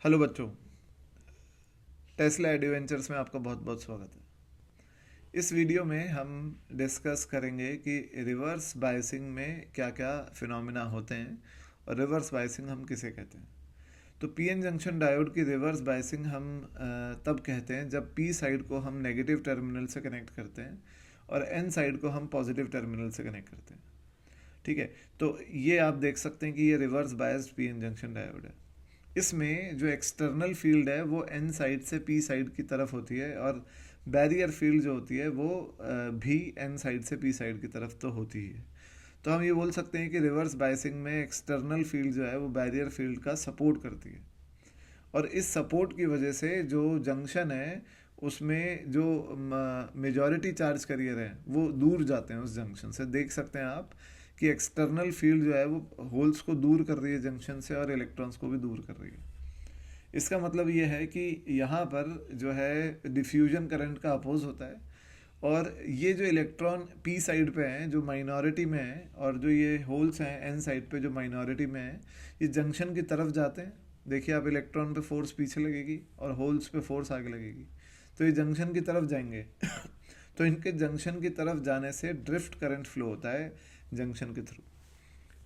Hello बच्चों, Tesla adventures में आपका बहुत बहुत स्वागत है। इस वीडियो में हम डिस्कस करेंगे कि रिवर्स बायसिंग में क्या क्या फिनोमेना होते हैं और रिवर्स बायसिंग हम किसे कहते हैं। तो पीएन जंक्शन डायोड की रिवर्स बायसिंग हम तब कहते हैं जब पी साइड को हम नेगेटिव टर्मिनल से कनेक्ट करते हैं और एन साइड को हम पॉजिटिव टर्मिनल से कनेक्ट करते हैं। ठीक है, तो ये आप देख सकते हैं कि ये reverse biased PN junction diode है। इसमें जो एक्सटर्नल फील्ड है वो एन साइड से पी साइड की तरफ होती है और बैरियर फील्ड जो होती है वो भी एन साइड से पी साइड की तरफ तो होती ही है। तो हम ये बोल सकते हैं कि रिवर्स बायसिंग में एक्सटर्नल फील्ड जो है वो बैरियर फील्ड का सपोर्ट करती है और इस सपोर्ट की वजह से जो जंक्शन है उसमें जो मेजॉरिटी चार्ज कैरियर है वो दूर जाते हैं उस जंक्शन से। देख सकते हैं आप कि एक्सटर्नल फील्ड जो है वो होल्स को दूर कर रही है जंक्शन से और इलेक्ट्रॉन्स को भी दूर कर रही है। इसका मतलब ये है कि यहाँ पर जो है डिफ्यूजन करंट का अपोज होता है और ये जो इलेक्ट्रॉन पी साइड पे हैं जो माइनॉरिटी में हैं और जो ये होल्स हैं एन साइड पे जो माइनॉरिटी में हैं ये जंक्शन की तरफ जाते हैं। देखिए आप, इलेक्ट्रॉन पे फोर्स पीछे लगेगी और होल्स पे फोर्स आगे लगेगी, तो ये जंक्शन की तरफ जाएंगे तो इनके जंक्शन की तरफ जाने से ड्रिफ्ट करंट फ्लो होता है जंक्शन के थ्रू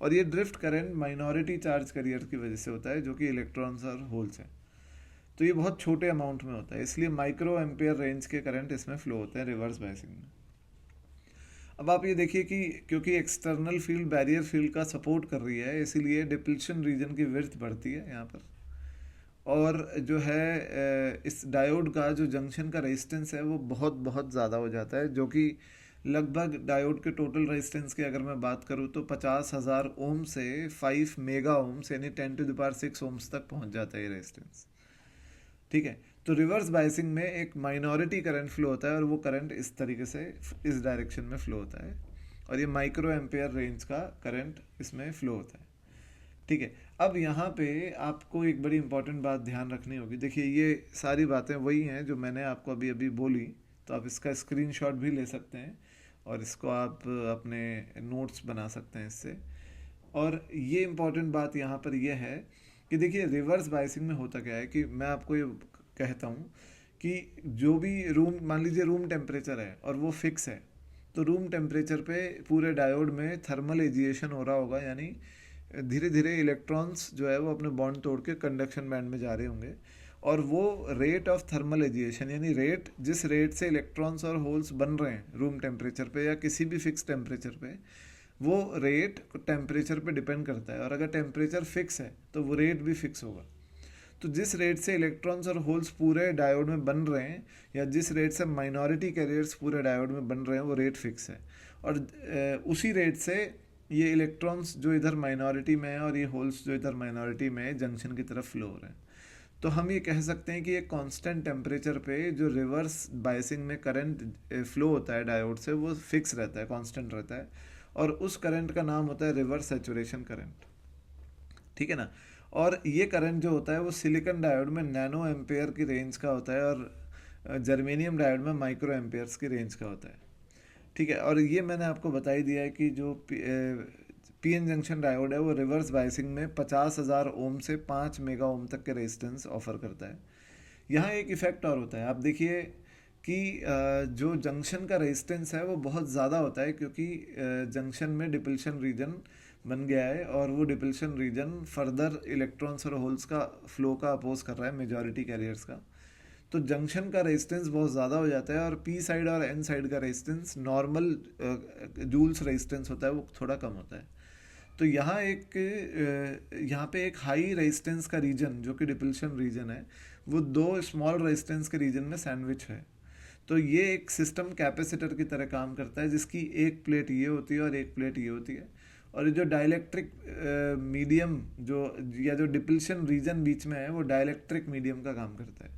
और ये drift current minority charge carrier की वजह से होता है जो कि इलेक्ट्रॉन्स और होल्स हैं। तो ये बहुत छोटे अमाउंट में होता है, इसलिए माइक्रो एम्पियर रेंज के करंट इसमें फ्लो होते हैं रिवर्स बायसिंग में। अब आप ये देखिए कि क्योंकि एक्सटर्नल फील्ड बैरियर फील्ड का सपोर्ट कर रही है इसीलिए डिप्लीशन रीजन की विड्थ बढ़ती है यहाँ पर। और जो है इस डायोड का जो जंक्शन का रेजिस्टेंस है वो बहुत बहुत ज़्यादा हो जाता है, जो कि लगभग डायोड के टोटल रेजिस्टेंस की अगर मैं बात करूँ तो 50,000 ओम से 5 मेगा ओम्स यानी 10 to the power 6 ओम्स तक पहुँच जाता है ये रेजिस्टेंस। ठीक है, तो रिवर्स बायसिंग में एक माइनॉरिटी करंट फ्लो होता है और वो करंट इस तरीके से इस डायरेक्शन में फ्लो होता है और ये माइक्रो एम्पेयर रेंज का करंट इसमें फ्लो होता है। ठीक है, अब यहाँ पे आपको एक बड़ी इंपॉर्टेंट बात ध्यान रखनी होगी। देखिए ये सारी बातें वही हैं जो मैंने आपको अभी अभी बोली, तो आप इसका स्क्रीनशॉट भी ले सकते हैं और इसको आप अपने नोट्स बना सकते हैं इससे। और ये इम्पॉर्टेंट बात यहाँ पर यह है कि देखिए रिवर्स बायसिंग में होता क्या है कि मैं आपको ये कहता हूँ कि जो भी रूम, मान लीजिए रूम टेम्परेचर है और वो फिक्स है, तो रूम टेम्परेचर पे पूरे डायोड में थर्मल एजिएशन हो रहा होगा, यानी धीरे धीरे इलेक्ट्रॉन्स जो है वो अपने बॉन्ड तोड़ के कंडक्शन बैंड में जा रहे होंगे और वो रेट ऑफ थर्मल एजिएशन यानी रेट जिस रेट से इलेक्ट्रॉन्स और होल्स बन रहे हैं रूम टेम्परेचर पे या किसी भी फिक्स टेम्परेचर पे, वो रेट टेम्परेचर पे डिपेंड करता है और अगर टेम्परेचर फिक्स है तो वो रेट भी फिक्स होगा। तो जिस रेट से इलेक्ट्रॉन्स और होल्स पूरे डायोड में बन रहे हैं या जिस रेट से माइनॉरिटी कैरियर्स पूरे डायोड में बन रहे हैं वो रेट फिक्स है और उसी रेट से ये इलेक्ट्रॉन्स जो इधर माइनॉरिटी में है और ये होल्स जो इधर माइनॉरिटी में है जंक्शन की तरफ फ्लो हो रहे हैं। तो हम ये कह सकते हैं कि एक कांस्टेंट टेम्परेचर पे जो रिवर्स बायसिंग में करंट फ्लो होता है डायोड से वो फिक्स रहता है, कांस्टेंट रहता है और उस करंट का नाम होता है रिवर्स सैचुरेशन करंट। ठीक है ना। और ये करंट जो होता है वो सिलिकॉन डायोड में नैनो एम्पेयर की रेंज का होता है और जर्मेनियम डायोड में माइक्रो एम्पेयर्स की रेंज का होता है। ठीक है, और ये मैंने आपको बता ही दिया है कि जो पीएन जंक्शन डायोड है वो रिवर्स बायसिंग में 50,000 ओम से 5 मेगा ओम तक के रेजिस्टेंस ऑफर करता है। यहाँ एक इफेक्ट और होता है, आप देखिए कि जो जंक्शन का रेजिस्टेंस है वो बहुत ज़्यादा होता है क्योंकि जंक्शन में डिप्लीशन रीजन बन गया है और वो डिप्लीशन रीजन फर्दर इलेक्ट्रॉन्स और होल्स का फ्लो का अपोज कर रहा है मेजॉरिटी कैरियर्स का। तो जंक्शन का रेजिस्टेंस बहुत ज़्यादा हो जाता है और पी साइड और एन साइड का रेजिस्टेंस नॉर्मल जूल्स रेजिस्टेंस होता है वो थोड़ा कम होता है। तो यहाँ पे एक हाई रेजिस्टेंस का रीजन जो कि डिप्लीशन रीजन है वो दो स्मॉल रेजिस्टेंस के रीजन में सैंडविच है। तो ये एक सिस्टम कैपेसिटर की तरह काम करता है जिसकी एक प्लेट ये होती है और एक प्लेट ये होती है और ये जो डाइलेक्ट्रिक मीडियम जो या जो डिप्लीशन रीजन बीच में है वो डाइलेक्ट्रिक मीडियम का काम करता है।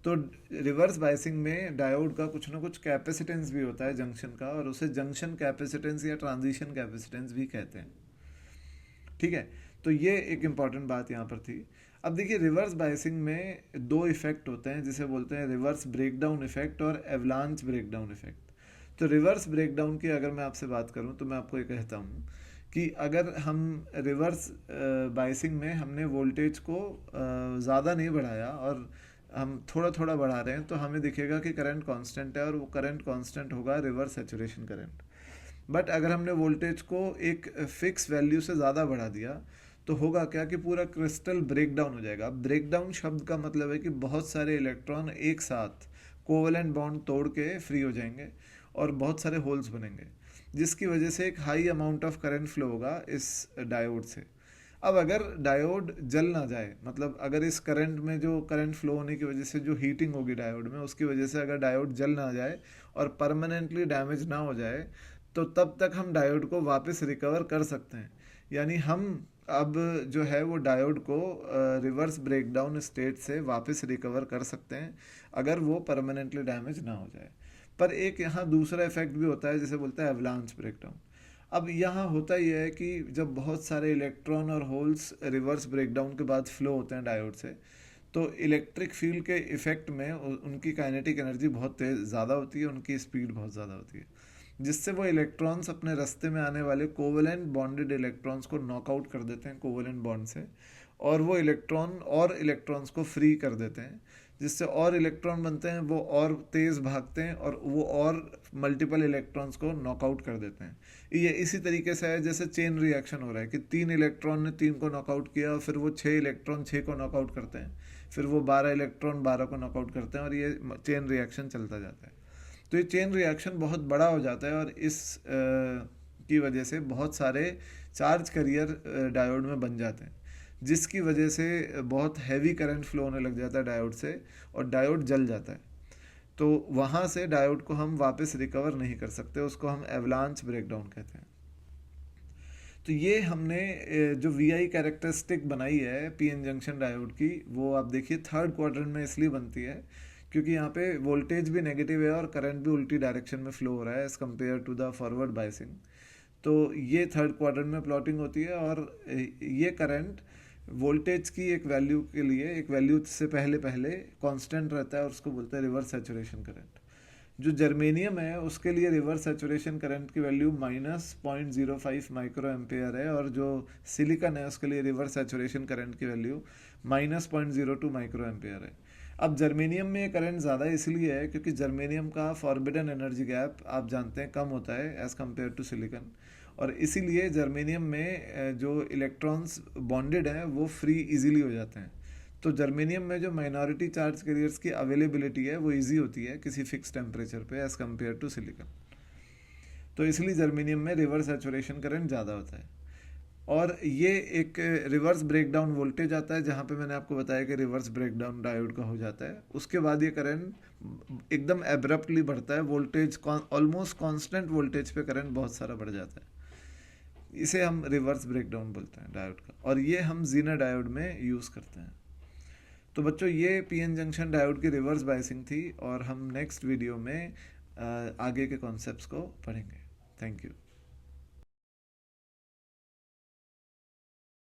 तो रिवर्स बायसिंग में डायोड का कुछ ना कुछ कैपेसिटेंस भी होता है जंक्शन का और उसे जंक्शन कैपेसिटेंस या ट्रांजिशन कैपेसिटेंस भी कहते हैं। ठीक है, तो ये एक इम्पॉर्टेंट बात यहाँ पर थी। अब देखिए रिवर्स बायसिंग में दो इफेक्ट होते हैं जिसे बोलते हैं रिवर्स ब्रेकडाउन इफेक्ट और एवलांच ब्रेकडाउन इफेक्ट। तो रिवर्स ब्रेकडाउन की अगर मैं आपसे बात करूँ तो मैं आपको ये कहता हूँ कि अगर हम रिवर्स बाइसिंग में हमने वोल्टेज को ज़्यादा नहीं बढ़ाया और हम थोड़ा थोड़ा बढ़ा रहे हैं, तो हमें दिखेगा कि करंट कांस्टेंट है और वो करंट कांस्टेंट होगा रिवर्स सैचुरेशन करंट। बट अगर हमने वोल्टेज को एक फिक्स वैल्यू से ज़्यादा बढ़ा दिया तो होगा क्या कि पूरा क्रिस्टल ब्रेक डाउन हो जाएगा। ब्रेक डाउन शब्द का मतलब है कि बहुत सारे इलेक्ट्रॉन एक साथ कोवेलेंट बॉन्ड तोड़ के फ्री हो जाएंगे और बहुत सारे होल्स बनेंगे, जिसकी वजह से एक high amount of current flow होगा इस डायोड से। अब अगर डायोड जल ना जाए, मतलब अगर इस करंट में जो करंट फ्लो होने की वजह से जो हीटिंग होगी डायोड में, उसकी वजह से अगर डायोड जल ना जाए और परमानेंटली डैमेज ना हो जाए, तो तब तक हम डायोड को वापस रिकवर कर सकते हैं। यानी हम अब जो है वो डायोड को रिवर्स ब्रेकडाउन स्टेट से वापस रिकवर कर सकते हैं अगर वो परमानेंटली डैमेज ना हो जाए। पर एक यहाँ दूसरा इफेक्ट भी होता है जिसे बोलते हैं एवलांच ब्रेकडाउन। अब यहाँ होता यह है कि जब बहुत सारे इलेक्ट्रॉन और होल्स रिवर्स ब्रेकडाउन के बाद फ्लो होते हैं डायोड से, तो इलेक्ट्रिक फील्ड के इफेक्ट में उनकी काइनेटिक एनर्जी बहुत तेज ज़्यादा होती है, उनकी स्पीड बहुत ज़्यादा होती है, जिससे वो इलेक्ट्रॉन्स अपने रास्ते में आने वाले कोवेलेंट बॉन्डेड इलेक्ट्रॉन्स को नॉकआउट कर देते हैं कोवेलेंट बॉन्ड से, और वो इलेक्ट्रॉन्स को फ्री कर देते हैं, जिससे और इलेक्ट्रॉन बनते हैं, वो और तेज़ भागते हैं और वो और मल्टीपल इलेक्ट्रॉन्स को नॉकआउट कर देते हैं। ये इसी तरीके से है जैसे चेन रिएक्शन हो रहा है कि 3 इलेक्ट्रॉन ने 3 को नॉकआउट किया और फिर वो 6 इलेक्ट्रॉन 6 को नॉकआउट करते हैं, फिर वो 12 इलेक्ट्रॉन 12 को नॉकआउट करते हैं, और ये चेन रिएक्शन चलता जाता है। तो ये चेन रिएक्शन बहुत बड़ा हो जाता है और इस की वजह से बहुत सारे चार्ज कैरियर डायोड में बन जाते हैं, जिसकी वजह से बहुत हैवी करंट फ्लो होने लग जाता है डायोड से और डायोड जल जाता है। तो वहाँ से डायोड को हम वापस रिकवर नहीं कर सकते, उसको हम एवलांच ब्रेकडाउन कहते हैं। तो ये हमने जो वीआई कैरेक्टरिस्टिक बनाई है पीएन जंक्शन डायोड की, वो आप देखिए थर्ड क्वाड्रेंट में इसलिए बनती है क्योंकि यहाँ पे वोल्टेज भी नेगेटिव है और करंट भी उल्टी डायरेक्शन में फ्लो हो रहा है as compare to the forward biasing. तो ये थर्ड क्वाड्रेंट में प्लॉटिंग होती है और ये करंट वोल्टेज की एक वैल्यू के लिए, एक वैल्यू से पहले पहले कांस्टेंट रहता है और उसको बोलते हैं रिवर्स सैचुरेशन करंट। जो जर्मेनियम है उसके लिए रिवर्स सैचुरेशन करंट की वैल्यू -0.05 माइक्रो एम्पेयर है, और जो सिलिकॉन है उसके लिए रिवर्स सैचुरेशन करंट की वैल्यू -0.02 माइक्रो एम्पेयर है। अब जर्मेनियम में करंट ज़्यादा इसलिए है क्योंकि जर्मेनियम का फॉरबिडन एनर्जी गैप आप जानते हैं कम होता है एज़ कम्पेयर टू सिलिकॉन, और इसीलिए जर्मेनियम में जो इलेक्ट्रॉन्स बॉन्डेड हैं वो फ्री इजीली हो जाते हैं। तो जर्मेनियम में जो माइनॉरिटी चार्ज कैरियर्स की अवेलेबिलिटी है वो इजी होती है किसी फिक्स टेम्परेचर पे एज़ कम्पेयर टू सिलिकॉन। तो इसलिए जर्मेनियम में रिवर्स सैचुरेशन करंट ज़्यादा होता है। और ये एक रिवर्स ब्रेकडाउन वोल्टेज आता है, जहाँ पे मैंने आपको बताया कि रिवर्स ब्रेकडाउन डायोड का हो जाता है। उसके बाद ये करंट एकदम एब्रप्टली बढ़ता है, वोल्टेज ऑलमोस्ट कांस्टेंट वोल्टेज पे करंट बहुत सारा बढ़ जाता है। इसे हम रिवर्स ब्रेकडाउन बोलते हैं डायोड का, और ये हम जीना डायोड में यूज़ करते हैं। तो बच्चों, ये पीएन जंक्शन डायोड की रिवर्स बायसिंग थी और हम नेक्स्ट वीडियो में आगे के कॉन्सेप्ट्स को पढ़ेंगे। Thank you.